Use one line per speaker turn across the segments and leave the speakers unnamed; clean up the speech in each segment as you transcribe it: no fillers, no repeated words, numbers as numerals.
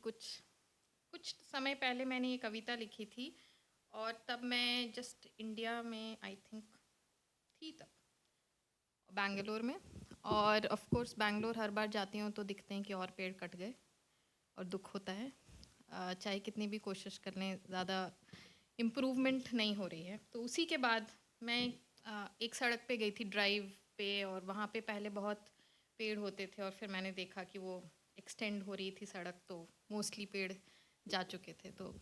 कुछ कुछ समय पहले मैंने ये कविता लिखी थी और तब मैं जस्ट इंडिया में आई थिंक थी तब बैंगलोर में। और ऑफ कोर्स बैंगलोर हर बार जाती हूँ तो दिखते हैं कि और पेड़ कट गए और दुख होता है। चाहे कितनी भी कोशिश कर लें ज़्यादा इम्प्रूवमेंट नहीं हो रही है। तो उसी के बाद मैं एक सड़क पे गई थी ड्राइव पे और वहाँ पे पहले बहुत पेड़ होते थे और फिर मैंने देखा कि वो एक्सटेंड हो रही थी सड़क, तो मोस्टली पेड़ जा चुके थे। तो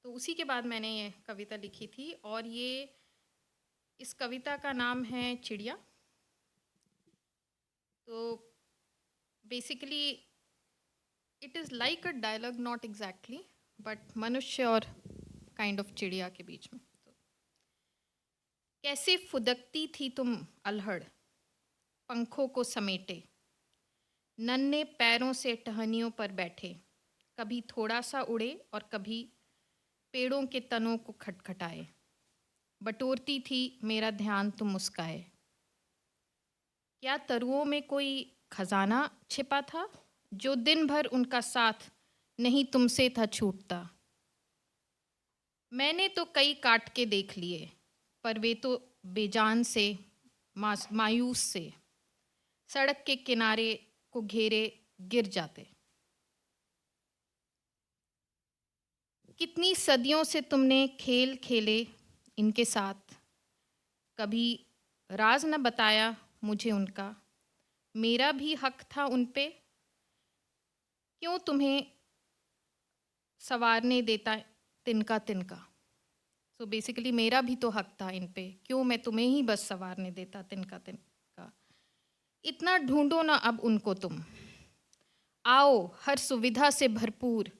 उसी के बाद मैंने ये कविता लिखी थी और ये इस कविता का नाम है चिड़िया। तो basically it is like a dialogue, not exactly, but मनुष्य और काइंड ऑफ चिड़िया के बीच में। तो कैसे फुदकती थी तुम अल्हड़, पंखों को समेटे, नन्हे पैरों से टहनियों पर बैठे, कभी थोड़ा सा उड़े और कभी पेड़ों के तनों को खटखटाए, बटोरती थी मेरा ध्यान तुम मुस्काए। क्या तरुओं में कोई खजाना छिपा था जो दिन भर उनका साथ नहीं तुमसे था छूटता। मैंने तो कई काट के देख लिए पर वे तो बेजान से, मायूस से सड़क के किनारे को घेरे गिर जाते। कितनी सदियों से तुमने खेल खेले इनके साथ, कभी राज न बताया मुझे उनका, मेरा भी हक था उन पे, क्यों तुम्हें संवारने देता तिनका तिनका। सो बेसिकली मेरा भी तो हक था इन पे, क्यों मैं तुम्हें ही बस संवारने देता तिनका तिनका। इतना ढूंढो ना अब उनको तुम, आओ हर सुविधा से भरपूर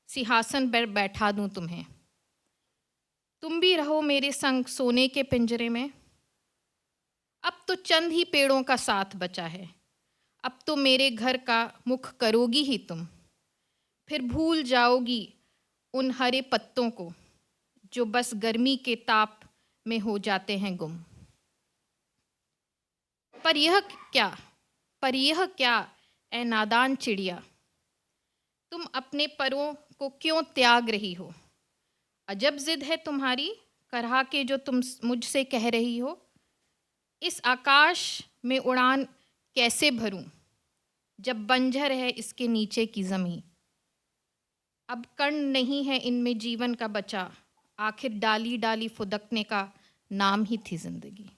सिंहासन पर बैठा दूं तुम्हें। तुम भी रहो मेरे संग सोने के पिंजरे में, अब तो चंद ही पेड़ों का साथ बचा है, अब तो मेरे घर का मुख करोगी ही तुम, फिर भूल जाओगी उन हरे पत्तों को जो बस गर्मी के ताप में हो जाते हैं गुम। पर यह क्या, पर यह क्या ए नादान चिड़िया, तुम अपने परों को क्यों त्याग रही हो। अजब जिद है तुम्हारी करहा के जो तुम मुझसे कह रही हो। इस आकाश में उड़ान कैसे भरूं जब बंजर है इसके नीचे की ज़मीं। अब कण नहीं है इनमें जीवन का बचा, आखिर डाली डाली फुदकने का नाम ही थी जिंदगी।